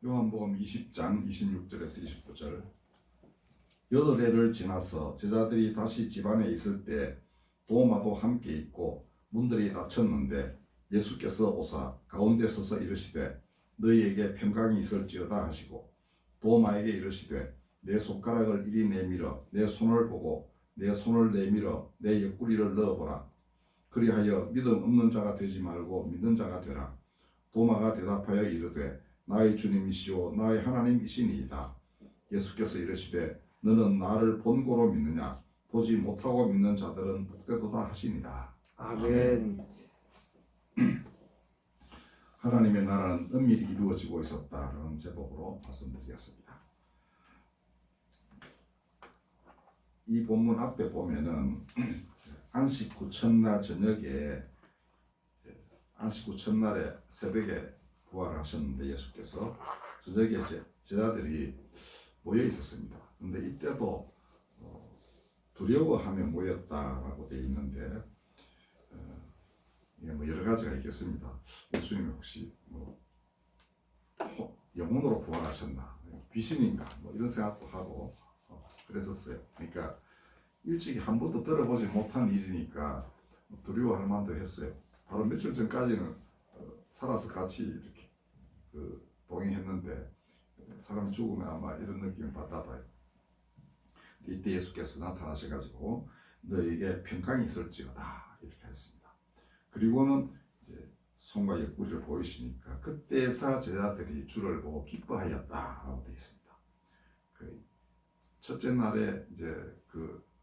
요한복음 20장 26절에서 29절. 8해를 지나서 제자들이 다시 집안에 있을 때 도마도 함께 있고 문들이 닫혔는데 예수께서 오사 가운데 서서 이르시되 너희에게 평강이 있을지어다 하시고 도마에게 이르시되 내 손가락을 이리 내밀어 내 손을 보고 내 손을 내밀어 내 옆구리를 넣어보라. 그리하여 믿음 없는 자가 되지 말고 믿는 자가 되라. 도마가 대답하여 이르되 나의 주님이시오 나의 하나님이시니이다. 예수께서 이르시되 너는 나를 본고로 믿느냐? 보지 못하고 믿는 자들은 복되도다 하시니라. 아멘. 하나님의 나라는 은밀히 이루어지고 있었다라는 제목으로 말씀드리겠습니다. 이 본문 앞에 보면은 안식 후 첫날 저녁에 안식 후 첫날에 새벽에 부활하셨는데 예수께서 저녁에 제자들이 모여 있었습니다. 근데 이때도 두려워하며 모였다라고 되어 있는데 뭐 여러 가지가 있겠습니다. 예수님이 혹시 뭐 영혼으로 부활하셨나, 귀신인가, 뭐 이런 생각도 하고 그랬었어요. 그러니까 일찍이 한 번도 들어보지 못한 일이니까 두려워할 만도 했어요. 바로 며칠 전까지는 살아서 같이 이렇게 동행했는데 사람 죽으면 아마 이런 느낌을 받나 봐요. 이때 예수께서 나타나셔가지고 너에게 평강이 있을지어다 이렇게 했습니다. 그리고는 이제 손과 옆구리를 보이시니까 그때서 제자들이 주를 보고 기뻐하였다라고 되어 있습니다. 첫째 날에 이제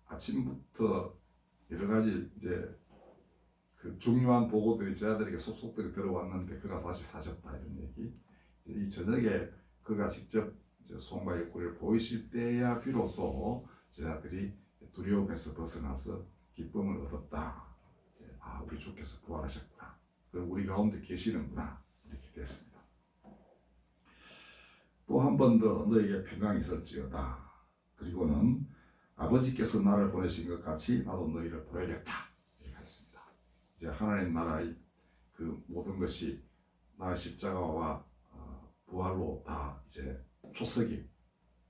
아침부터 여러 가지 이제 중요한 보고들이 제자들에게 속속들이 들어왔는데 그가 다시 사셨다 이런 얘기. 이 저녁에 그가 직접 이제 손과 옆구리를 보이실 때야 비로소 제자들이 두려움에서 벗어나서 기쁨을 얻었다. 우리 주께서 부활하셨구나. 그리고 우리 가운데 계시는구나. 이렇게 됐습니다. 또 한 번 더 너에게 평강이 있을지어다. 그리고는 아버지께서 나를 보내신 것 같이 나도 너희를 보내겠다. 이렇게 했습니다. 이제 하나님 나라의 모든 것이 나의 십자가와 부활로 다 이제 초석이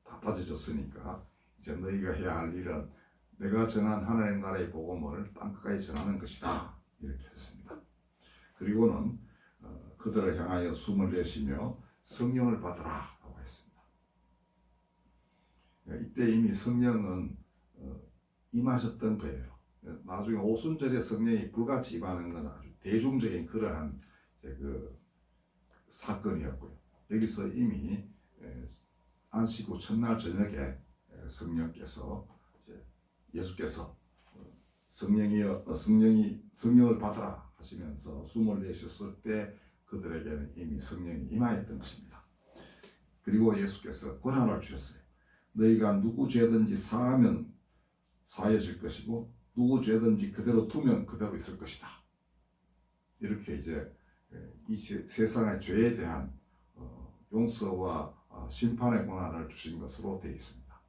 다 다져졌으니까 이제 너희가 해야 할 일은 내가 전한 하나님 나라의 복음을 땅끝까지 전하는 것이다. 이렇게 했습니다. 그리고는 그들을 향하여 숨을 내쉬며 성령을 받으라 라고 했습니다. 이때 이미 성령은 임하셨던 거예요. 나중에 오순절에 성령이 불같이 임하는 건 아주 대중적인 그러한 사건이었고요. 여기서 이미 안식 후 첫날 저녁에 성령께서 예수께서 성령을 받으라 하시면서 숨을 내셨을 때 그들에게는 이미 성령이 임하였던 것입니다. 그리고 예수께서 권한을 주셨어요. 너희가 누구 죄든지 사하면 사해질 것이고 누구 죄든지 그대로 두면 그대로 있을 것이다. 이렇게 이제 이 세상의 죄에 대한 용서와 심판의 권한을 주신 것으로 되어 있습니다.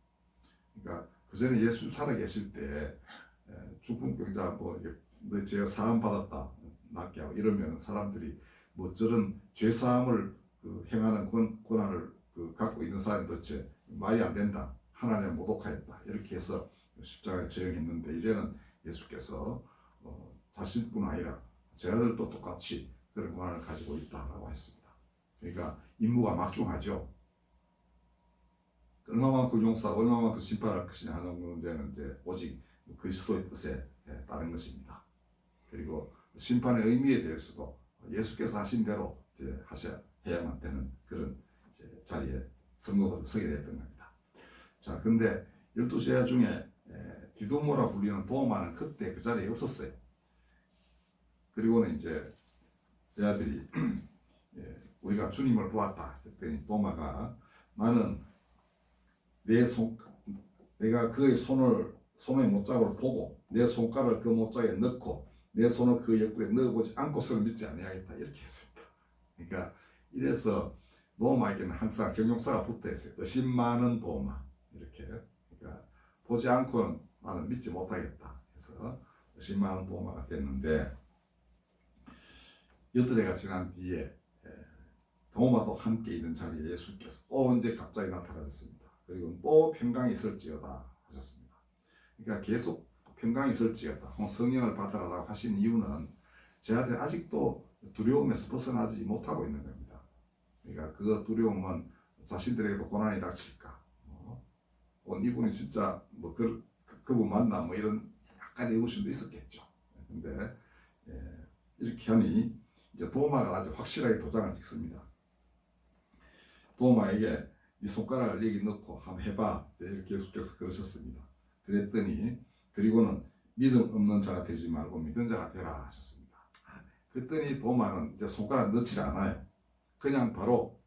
그러니까 그 전에 예수 살아계실 때 중풍병자 너 죄가 사함 받았다 낫게 하고 이러면 사람들이 뭐 저런 죄 사함을 행하는 권한을 갖고 있는 사람이 도대체 말이 안 된다. 하나님을 모독하였다. 이렇게 해서 십자가에 처형했는데 이제는 예수께서 자신뿐 아니라 제자들도 똑같이 그런 권한을 가지고 있다라고 했습니다. 그러니까 임무가 막중하죠. 얼마만큼 용서하고 얼마만큼 심판할 것이냐 하는 문제는 이제 오직 그리스도의 뜻에 따른 것입니다. 그리고 심판의 의미에 대해서도 예수께서 하신 대로 이제 해야만 되는 그런 자리에 성도들은 서게 됐던 겁니다. 자, 근데 12제자 중에 디도모라 불리는 도마는 그때 그 자리에 없었어요. 그리고는 이제 제자들이 우리가 주님을 보았다 했더니 도마가 나는 내가 그의 손의 못자국을 보고 내 손가락을 그 못자국에 넣고 내 손을 그 옆구리에 넣어보지 않고서는 믿지 아니하겠다 이렇게 했습니다. 그러니까 이래서 도마에게는 항상 경용사가 붙어 있어요. 의심 많은 도마 이렇게. 그러니까 보지 않고는 나는 믿지 못하겠다 해서 의심 많은 도마가 됐는데 8해가 지난 뒤에 도마도 함께 있는 자리에 예수께서 또 언제 갑자기 나타나셨습니다. 그리고 또 평강이 있을지어다 하셨습니다. 그러니까 계속 평강이 있을지어다 성령을 받으라고 하신 이유는 저희들 아직도 두려움에서 벗어나지 못하고 있는 겁니다. 그러니까 그 두려움은 자신들에게도 고난이 닥칠까, 이분이 진짜 그분 만나 이런 약간의 의구심도 있었겠죠. 근데 이렇게 하니 이제 도마가 아주 확실하게 도장을 찍습니다. 도마에게 이 손가락을 여기 넣고 한번 해봐 이렇게 예수께서 그러셨습니다. 그랬더니 그리고는 믿음 없는 자가 되지 말고 믿는 자가 되라 하셨습니다. 그랬더니 도마는 이제 손가락 넣지 않아요. 그냥 바로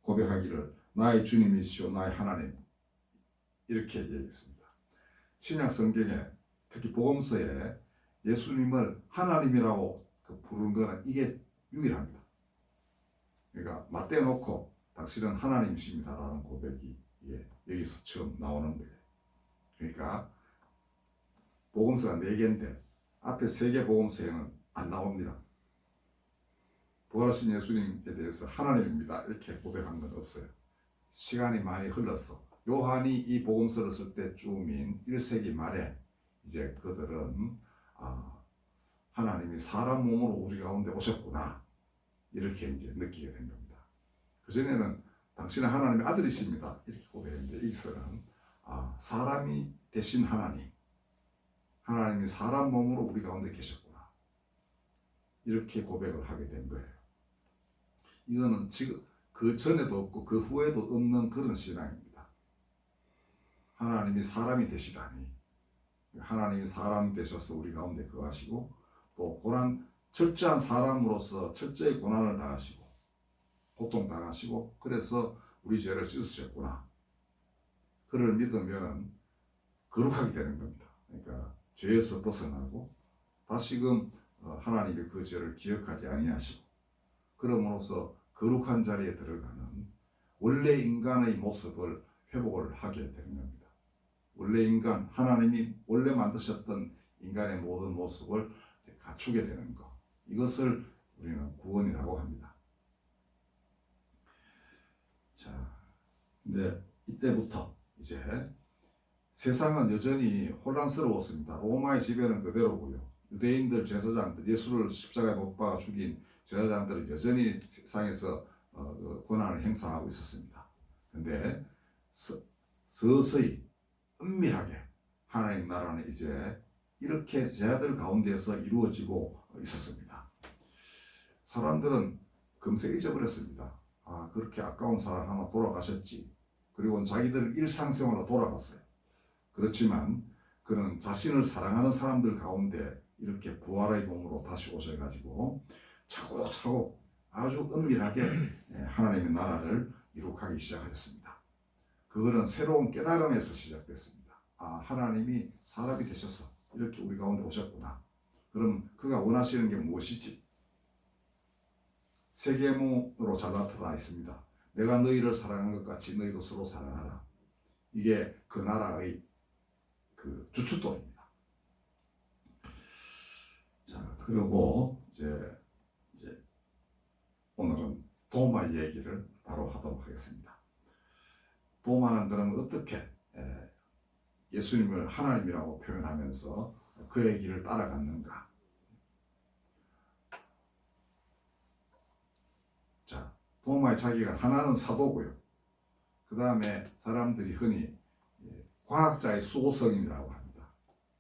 고백하기를 나의 주님이시오 나의 하나님 이렇게 얘기했습니다. 신약 성경에 특히 복음서에 예수님을 하나님이라고 부르는 거는 이게 유일합니다. 그러니까 맞대어 놓고 당신은 하나님이십니다라는 고백이 여기서 처음 나오는 거예요. 그러니까 복음서가 4개인데 앞에 3개 복음서에는 안 나옵니다. 부활하신 예수님에 대해서 하나님입니다 이렇게 고백한 건 없어요. 시간이 많이 흘러서 요한이 이 복음서를 쓸 때쯤인 1세기 말에 이제 그들은 하나님이 사람 몸으로 우리 가운데 오셨구나 이렇게 이제 느끼게 된 겁니다. 그전에는 당신은 하나님의 아들이십니다 이렇게 고백했는데 여기서는 사람이 되신 하나님이 사람 몸으로 우리 가운데 계셨구나 이렇게 고백을 하게 된 거예요. 이거는 지금 그 전에도 없고 그 후에도 없는 그런 신앙입니다. 하나님이 사람이 되시다니, 하나님이 사람 되셔서 우리 가운데 거하시고 또 철저한 사람으로서 철저히 고난을 당하시고 고통 당하시고 그래서 우리 죄를 씻으셨구나. 그를 믿으면 거룩하게 되는 겁니다. 그러니까 죄에서 벗어나고 다시금 하나님이 그 죄를 기억하지 아니하시고 그럼으로써 거룩한 자리에 들어가는 원래 인간의 모습을 회복을 하게 되는 겁니다. 원래 인간, 하나님이 원래 만드셨던 인간의 모든 모습을 갖추게 되는 것. 이것을 우리는 구원이라고 합니다. 자, 근데 이때부터 이제 세상은 여전히 혼란스러웠습니다. 로마의 지배는 그대로고요. 유대인들 제사장들, 예수를 십자가에 못 박아 죽인 제사장들은 여전히 세상에서 권한을 행사하고 있었습니다. 근데 서서히 은밀하게 하나님 나라는 이제 이렇게 제자들 가운데서 이루어지고 있었습니다. 사람들은 금세 잊어버렸습니다. 그렇게 아까운 사람 하나 돌아가셨지. 그리고 자기들 일상생활로 돌아갔어요. 그렇지만 그는 자신을 사랑하는 사람들 가운데 이렇게 부활의 몸으로 다시 오셔가지고 차곡차곡 아주 은밀하게 하나님의 나라를 이룩하기 시작하셨습니다. 그거는 새로운 깨달음에서 시작됐습니다. 하나님이 사람이 되셔서 이렇게 우리 가운데 오셨구나. 그럼 그가 원하시는 게 무엇이지? 세계문으로 잘 나타나 있습니다. 내가 너희를 사랑한 것 같이 너희도 서로 사랑하라. 이게 그 나라의 그 주춧돌입니다. 자, 그리고 이제 오늘은 도마 얘기를 바로 하도록 하겠습니다. 도마는 그러면 어떻게 예수님을 하나님이라고 표현하면서 그의 길을 따라갔는가? 자, 도마의 자기가 하나는 사도고요. 그 다음에 사람들이 흔히 과학자의 수호성이라고 합니다.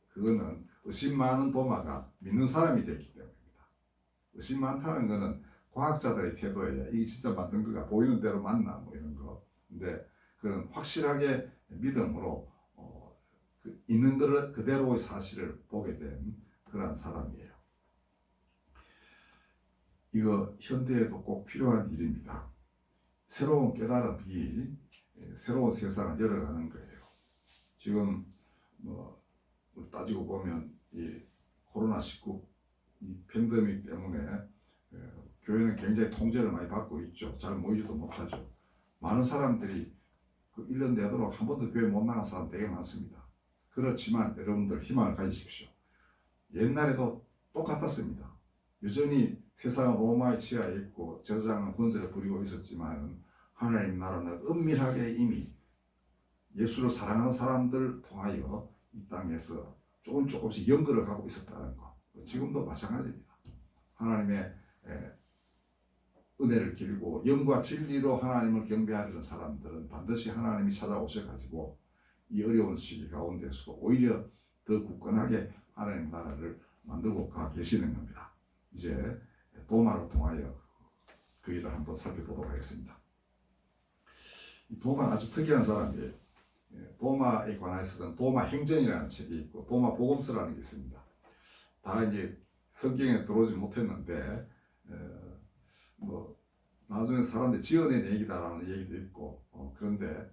그거는 의심 많은 도마가 믿는 사람이 됐기 때문입니다. 의심 많다는 거는 과학자들의 태도예요. 이게 진짜 만든 거가 보이는 대로 맞나 이런 거. 근데 그런 확실하게 믿음으로 있는 걸 그대로의 사실을 보게 된 그런 사람이에요. 이거 현대에도 꼭 필요한 일입니다. 새로운 깨달음이 새로운 세상을 열어가는 거예요. 지금 따지고 보면 이 코로나19 이 팬데믹 때문에 교회는 굉장히 통제를 많이 받고 있죠. 잘 모이지도 못하죠. 많은 사람들이 그 1년 내도록 한 번도 교회 못 나간 사람 되게 많습니다. 그렇지만 여러분들 희망을 가지십시오. 옛날에도 똑같았습니다. 여전히 세상은 로마의 치하에 있고 제사장은 권세를 부리고 있었지만 하나님 나라는 은밀하게 이미 예수를 사랑하는 사람들 통하여 이 땅에서 조금씩 연결을 하고 있었다는 거. 지금도 마찬가지입니다. 하나님의 은혜를 기리고 영과 진리로 하나님을 경배하려는 사람들은 반드시 하나님이 찾아오셔가지고 이 어려운 시기 가운데서도 오히려 더 굳건하게 하나님 나라를 만들고 가 계시는 겁니다. 이제 도마를 통하여 그 일을 한번 살펴보도록 하겠습니다. 이 도마는 아주 특이한 사람이에요. 도마에 관해서는 도마 행전이라는 책이 있고 도마 복음서라는 게 있습니다. 다 이제 성경에 들어오지 못했는데 뭐 나중에 사람들이 지어낸 얘기다라는 얘기도 있고 그런데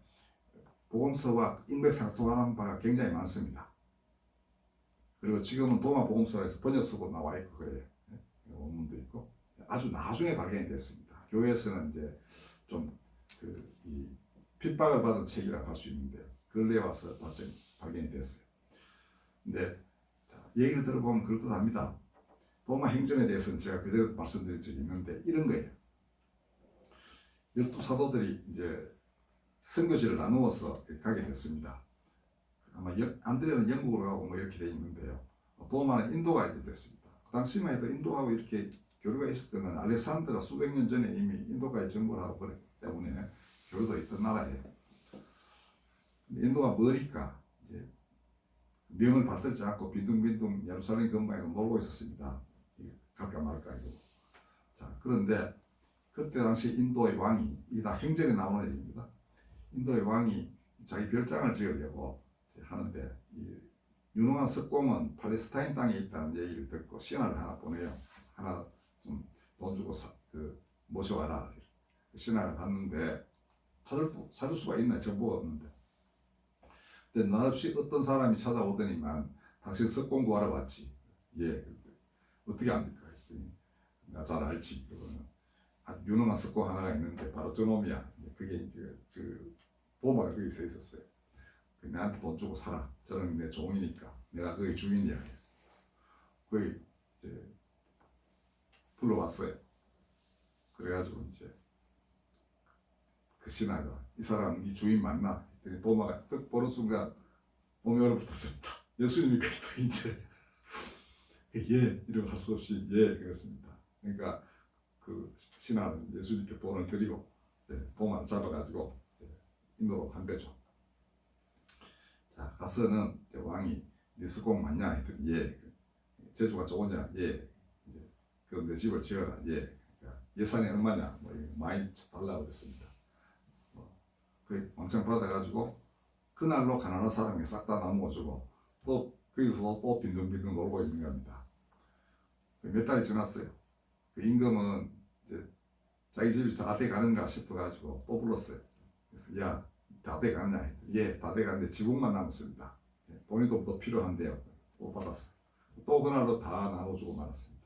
복음서와 인맥상통하는 바가 굉장히 많습니다. 그리고 지금은 도마 복음서에서 라 번역서도 나와 있고 그래요. 원문도 있고 아주 나중에 발견이 됐습니다. 교회에서는 이제 좀 이 핍박을 받은 책이라고 할 수 있는데 근래에 와서 발견이 됐어요. 근데 얘기를 들어보면 그럴듯합니다. 도마 행전에 대해서는 제가 그전에도 말씀드린 적이 있는데 이런 거예요. 12사도들이 이제 선교지를 나누어서 가게 됐습니다. 아마 안드레는 영국으로 가고 뭐 이렇게 돼 있는데요. 도마는 인도가 이렇게 됐습니다. 그 당시만 해도 인도하고 이렇게 교류가 있었던 건 알렉산더가 수백 년 전에 이미 인도까지 정복을 하고 그랬기 때문에 교류도 있던 나라예요. 근데 인도가 뭐니까 이제 명을 받들지 않고 빈둥빈둥 예루살렘 근방에서 놀고 있었습니다. 갈까 말까 이거. 자, 그런데 그때 당시 인도의 왕이 이게 다 행전에 나오는 얘기입니다. 인도의 왕이 자기 별장을 지으려고 하는데 이 유능한 석공은 팔레스타인 땅에 있다는 얘기를 듣고 신하를 하나 보내요. 하나 좀 돈 주고 모셔와라. 신하가 갔는데 찾을 수가 있나 정보가 없는데. 근데 나없이 어떤 사람이 찾아오더니만 당신 석공 구하러 왔지. 예. 어떻게 합니까? 나 잘 알지. 그거는 아주 유능한 석공 하나가 있는데 바로 저놈이야. 그게 이제 도마가 거기 서 있었어요. 나한테 돈 주고 사라. 저는 내 종이니까 내가 거기 주인이야. 했어. 거기 이제 불러왔어요. 그래가지고 이제 그 신하가 이 사람 네 주인 맞나? 했더니 도마가 딱 보는 순간 몸이 얼어붙었습니다. 예수님이 그랬다 이제 예 이러고 할 수 없이 예 그랬습니다. 그러니까 그 신하는 예수님께 돈을 드리고 도마를 잡아가지고 인도로 간대죠. 자 가서는 왕이 네 석공 맞냐 했더니 예 재주가 좋으냐 예 그럼 내 집을 지어라 예 예산이 얼마냐 뭐 많이 달라고 그랬습니다. 그 왕창 받아가지고 그날로 가난한 사람이 싹 다 나누어주고 또 거기서 또 빈둥빈둥 놀고 있는 겁니다. 몇 달이 지났어요. 그 임금은 이제 자기 집이 다 돼 가는가 싶어가지고 또 불렀어요. 그래서 야 다 돼 가느냐? 예, 다 돼 가는데 지붕만 남았습니다. 돈이 좀 더 필요한데요. 또 받았어요. 또 그날로 다 나눠주고 말았습니다.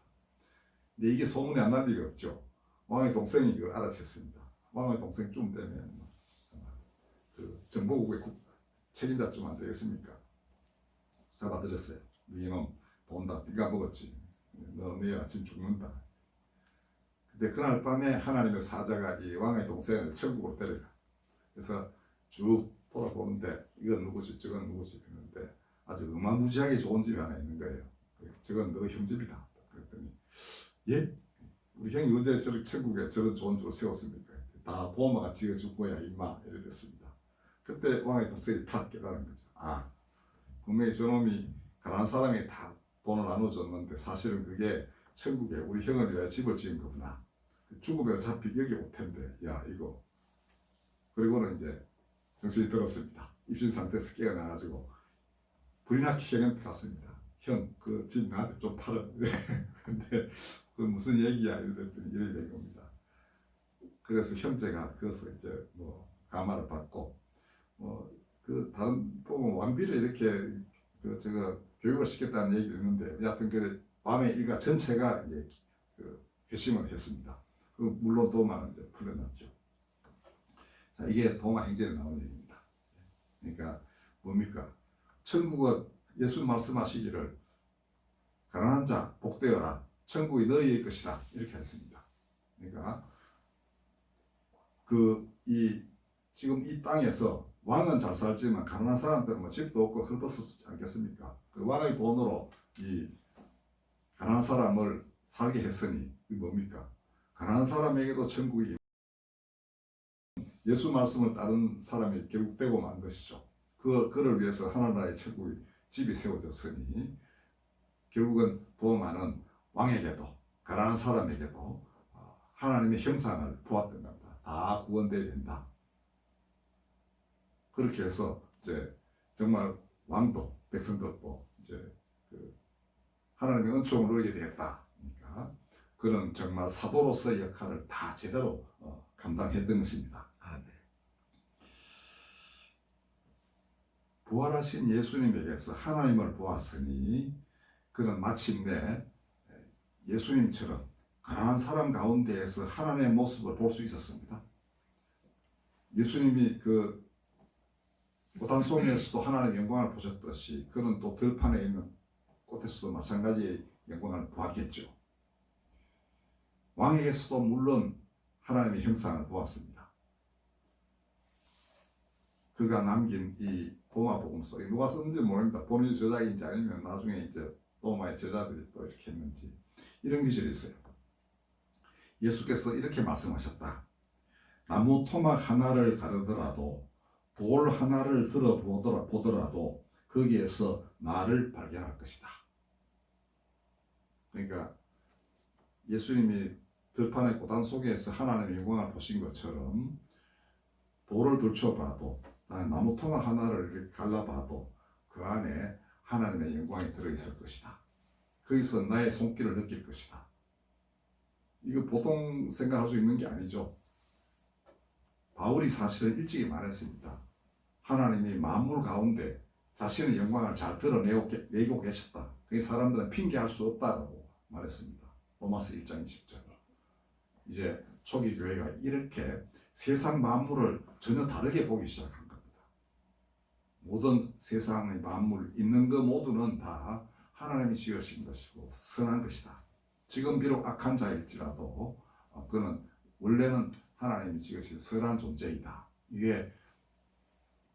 근데 이게 소문이 안 날 리가 없죠. 왕의 동생이 이걸 알아챘습니다. 왕의 동생쯤 되면 그 정보국의 책임자 좀 안 되겠습니까? 잡아들였어요. 너희놈 돈 다 네가 먹었지. 너 내일 아침 죽는다. 근데 그날 밤에 하나님의 사자가 이 왕의 동생을 천국으로 데려가. 그래서 쭉 돌아보는데 이건 누구지 저건 누구지 했는데 아주 어마무지하게 좋은 집이 하나 있는 거예요. 저건 너 형 집이다. 그랬더니 예? 우리 형이 언제 저렇게 천국에 저런 좋은 집을 세웠습니까? 다 도마가 지어줄 거야 임마 이랬습니다. 그때 왕의 동생이 탁 깨달은 거죠. 아 분명히 저놈이 가난한 사람에게 다 돈을 나눠줬는데 사실은 그게 천국에 우리 형을 위해 집을 지은 거구나. 죽으면 어차피 여기 올 텐데 야 이거. 그리고는 이제 정신이 들었습니다. 입신 상태에서 깨어나가지고 불이 나게 형한테 갔습니다. 형 그 집 나한테 좀 팔아. 근데 그 무슨 얘기야 이랬더니 이래 된 겁니다. 그래서 형제가 그래서 이제 뭐 감화를 받고 그 다른 보면 왕비를 이렇게 제가 교육을 시켰다는 얘기도 있는데 여하튼 그 밤에 일가 전체가 이제 회심을 했습니다. 물론 도마는 이제 풀려났죠. 자, 이게 도마 행전에 나온 얘기입니다. 그러니까 뭡니까? 천국은 예수 말씀하시기를 가난한 자 복되어라. 천국이 너희의 것이다 이렇게 했습니다. 그러니까 지금 이 땅에서 왕은 잘 살지만 가난한 사람들은 뭐 집도 없고 헐벗지 않겠습니까? 그 왕의 돈으로 이 가난한 사람을 살게 했으니 이게 뭡니까? 가난한 사람에게도 천국이 예수 말씀을 따른 사람이 결국 되고 만 것이죠. 그를 위해서 하나님의 천국이 집이 세워졌으니 결국은 더 많은 왕에게도 가난한 사람에게도 하나님의 형상을 보았던 겁니다. 다 구원되어야 된다. 그렇게 해서 이제 정말 왕도 백성들도 이제 그 하나님의 은총을 누리게 되었다. 그러니까 그는 정말 사도로서의 역할을 다 제대로 감당했던 것입니다. 부활하신 예수님에게서 하나님을 보았으니 그는 마침내 예수님처럼 가난한 사람 가운데에서 하나님의 모습을 볼 수 있었습니다. 예수님이 그 고단송에서도 하나님의 영광을 보셨듯이 그는 또 들판에 있는 곳에서도 마찬가지의 영광을 보았겠죠. 왕에게서도 물론 하나님의 형상을 보았습니다. 그가 남긴 이 도마복음서, 누가 썼는지 모릅니다. 본인 저작인지 아니면 나중에 이제 도마의 제자들이 또 이렇게 했는지 이런 기절이 있어요. 예수께서 이렇게 말씀하셨다. 나무 토막 하나를 가르더라도 돌 하나를 들어보더라도 거기에서 나를 발견할 것이다. 그러니까 예수님이 들판의 고단 속에서 하나님의 영광을 보신 것처럼 돌을 들춰봐도 나무 토막 하나를 이렇게 갈라봐도 그 안에 하나님의 영광이 들어있을 것이다. 거기서 나의 손길을 느낄 것이다. 이거 보통 생각할 수 있는 게 아니죠. 바울이 사실은 일찍이 말했습니다. 하나님이 만물 가운데 자신의 영광을 잘 드러내고 계셨다. 그 사람들은 핑계할 수 없다라고 말했습니다. 로마서 1장 20절. 이제 초기 교회가 이렇게 세상 만물을 전혀 다르게 보기 시작한 겁니다. 모든 세상의 만물 있는 그 모두는 다 하나님이 지으신 것이고 선한 것이다. 지금 비록 악한 자일지라도 그는 원래는 하나님이 지으신 선한 존재이다. 이게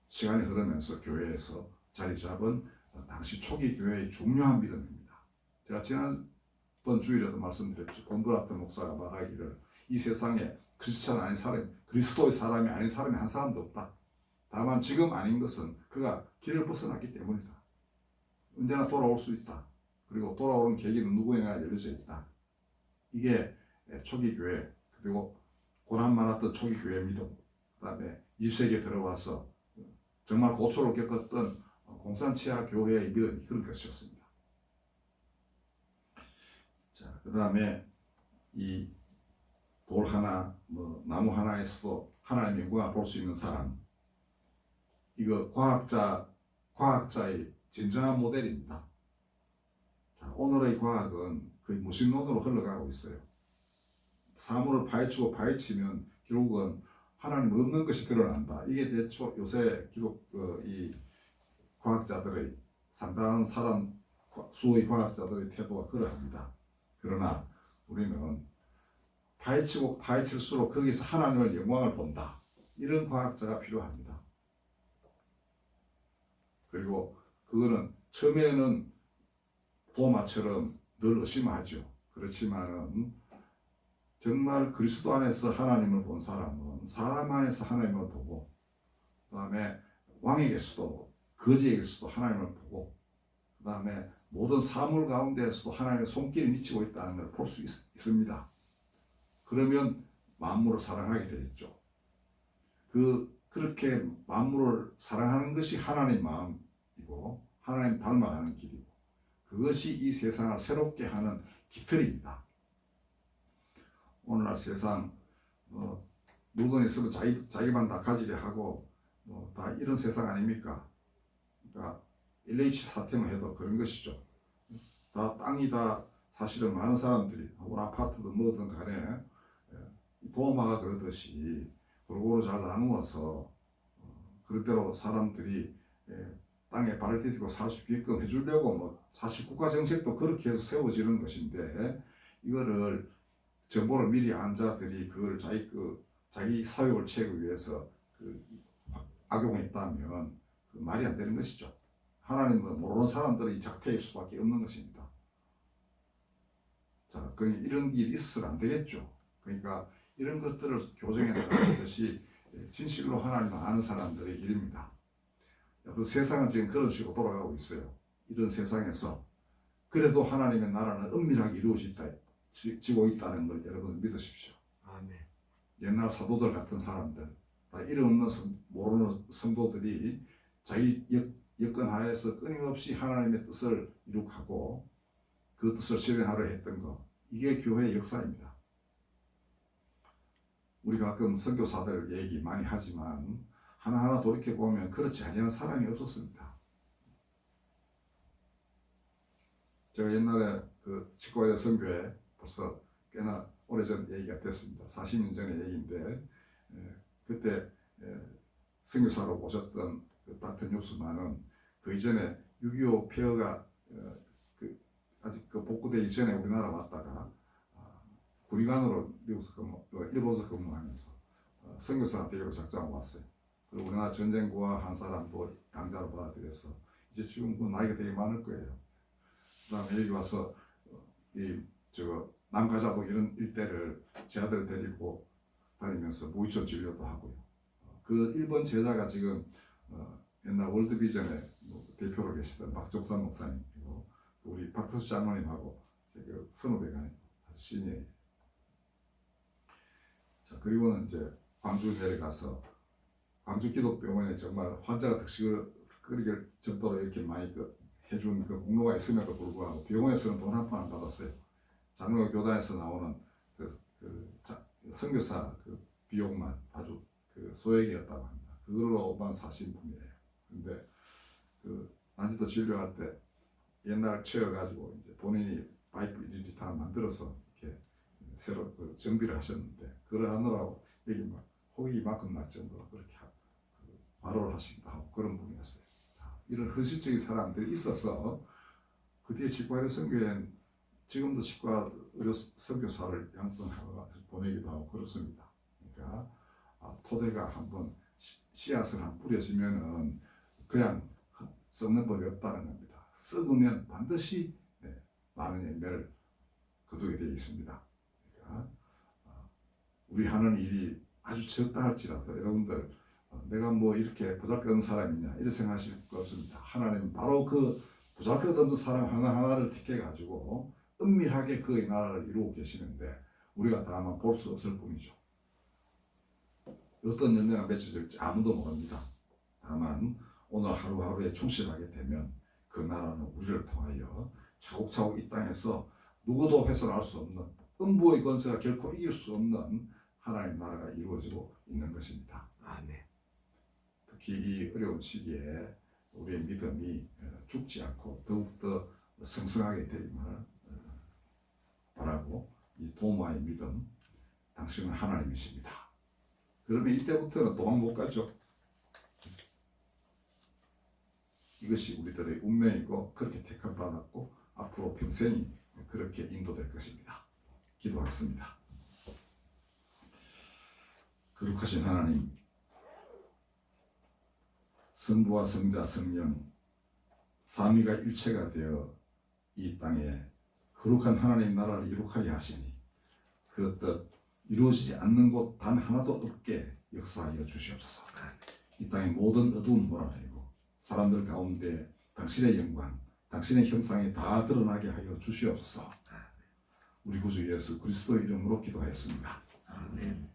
시간이 흐르면서 교회에서 자리 잡은 당시 초기 교회의 중요한 믿음입니다. 제가 지난번 주일에도 말씀드렸죠. 본브라트 목사가 말하기를 이 세상에 크리스찬 아닌 사람, 그리스도의 사람이 아닌 사람이 한 사람도 없다. 다만 지금 아닌 것은 그가 길을 벗어났기 때문이다. 언제나 돌아올 수 있다. 그리고 돌아오는 계기는 누구에게나 열려져 있다. 이게 초기 교회, 그리고 고난 많았던 초기 교회 믿음, 그 다음에 20세기에 들어와서 정말 고초를 겪었던 공산치하 교회의 믿음이 그런 것이었습니다. 자, 그 다음에 이 돌 하나, 나무 하나에서도 하나님의 영광을 볼 수 있는 사람, 이거 과학자의 진정한 모델입니다. 자, 오늘의 과학은 거의 무신론으로 흘러가고 있어요. 사물을 파헤치면 결국은 하나님 없는 것이 드러난다. 이게 대충 요새 이 과학자들의 상당한 수의 과학자들의 태도가 그러합니다. 그러나 우리는 파헤칠수록 거기서 하나님의 영광을 본다. 이런 과학자가 필요합니다. 그리고 그거는 처음에는 도마처럼 늘 의심하죠. 그렇지만은 정말 그리스도 안에서 하나님을 본 사람은 사람 안에서 하나님을 보고, 그 다음에 왕에게서도 거지에게서도 하나님을 보고, 그 다음에 모든 사물 가운데에서도 하나님의 손길이 미치고 있다는 걸 볼 수 있습니다. 그러면 만물을 사랑하게 되겠죠. 그렇게 만물을 사랑하는 것이 하나님 마음이고 하나님 닮아가는 길이고 그것이 이 세상을 새롭게 하는 깃털입니다. 오늘날 세상 물건이 있으면 자기만 다 가지려 하고 다 이런 세상 아닙니까? 그러니까 LH 사태만 해도 그런 것이죠. 땅이 다 사실은 많은 사람들이 우리 아파트든 뭐든 간에 도마가 그러듯이 골고루 잘 나누어서 그렇대로 사람들이 땅에 발을 디디고 살 수 있게끔 해주려고 사실 국가 정책도 그렇게 해서 세워지는 것인데 이거를 정보를 미리 안 자들이 그걸 자기 사욕을 채우기 위해서 악용했다면 그 말이 안 되는 것이죠. 하나님은 모르는 사람들이 작태일 수밖에 없는 것입니다. 자, 이런 일이 있어서는 안 되겠죠. 그러니까 이런 것들을 교정해 나가는 것이 진실로 하나님을 아는 사람들의 길입니다. 어떤 세상은 지금 그런 식으로 돌아가고 있어요. 이런 세상에서 그래도 하나님의 나라는 은밀하게 이루어지고 있다는 걸 여러분 믿으십시오. 아멘. 옛날 사도들 같은 사람들, 이름 없는 모르는 성도들이 자기 여건 하에서 끊임없이 하나님의 뜻을 이룩하고 그 뜻을 실행하려 했던 것, 이게 교회의 역사입니다. 우리가 가끔 선교사들 얘기 많이 하지만 하나하나 돌이켜보면 그렇지 아니한 사람이 없었습니다. 제가 옛날에 그 치과의 선교회 벌써 꽤나 오래전 얘기가 됐습니다. 40년 전의 얘기인데 그때 선교사로 오셨던 그 닥터 뉴스만은 그 이전에 6.25 폐허가 아직 그 복구되기 전에 우리나라 왔다가 군의관으로 미국에서 일본에서 근무하면서 선교사 대회로 작정하고 왔어요. 그리고 우리나라 전쟁과 한 사람도 양자로 받아들여서 이제 지금 그 나이가 되게 많을 거예요. 그 다음에 여기 와서 남가자도 이런 일대를 제 아들 데리고 다니면서 무의촌 진료도 하고요. 그 일본 제자가 지금 옛날 월드비전의 대표로 계시던 박종산 목사님이고 우리 박태수 장로님하고 그 선후배가 아주 시니어예요. 자, 그리고는 이제 광주 내려가서 광주 기독병원에 정말 환자가 득식을 끓이길 정도로 이렇게 많이 해준 그 공로가 있음에도 불구하고 병원에서는 돈 한 푼 안 받았어요. 장로 교단에서 나오는 선교사 비용만 아주 소액이었다고 합니다. 그걸로만 사신 분이에요. 근데 난지도 진료할 때 옛날 채워가지고 이제 본인이 파이프 일일이 다 만들어서 이렇게 새로 정비를 하셨는데 그걸 하느라고 여기 막 혹이 이만큼 날 정도로 그렇게 과로를 하시기도 하고 그런 분이었어요. 이런 헌신적인 사람들이 있어서 그 뒤에 치과의료 선교회는 지금도 치과 의료 선교사를 양성하고 보내기도 하고 그렇습니다. 그러니까 토대가 한번 씨앗을 한 뿌려지면은 그냥 썩는 법이 없다는 겁니다. 썩으면 반드시 많은 열매를 거두게 되어 있습니다. 그러니까 우리 하는 일이 아주 적다 할지라도 여러분들 내가 뭐 이렇게 보잘것없는 사람이냐 이렇게 생각하실 거 없습니다. 하나님은 바로 그 보잘것없는 사람 하나하나를 택해가지고 은밀하게 그의 나라를 이루고 계시는데 우리가 다만 볼 수 없을 뿐이죠. 어떤 열매가 맺혀질지 아무도 모릅니다. 다만 오늘 하루하루에 충실하게 되면 그 나라는 우리를 통하여 차곡차곡 이 땅에서 누구도 훼손할 수 없는 음부의 권세가 결코 이길 수 없는 하나님 나라가 이루어지고 있는 것입니다. 아멘. 특히 이 어려운 시기에 우리의 믿음이 죽지 않고 더욱더 성성하게 되기만을 바라고 이 도마의 믿음, 당신은 하나님이십니다. 그러면 이때부터는 도망 못 가죠. 이것이 우리들의 운명이고 그렇게 택함받았고 앞으로 평생이 그렇게 인도될 것입니다. 기도하겠습니다. 거룩하신 하나님, 성부와 성자 성령 삼위가 일체가 되어 이 땅에 거룩한 하나님 나라를 이룩하게 하시니 그 뜻 이루어지지 않는 곳 단 하나도 없게 역사하여 주시옵소서. 이 땅의 모든 어두운 몰아내고 사람들 가운데 당신의 영광, 당신의 형상이 다 드러나게 하여 주시옵소서. 우리 구주 예수 그리스도 이름으로 기도하였습니다. 아멘.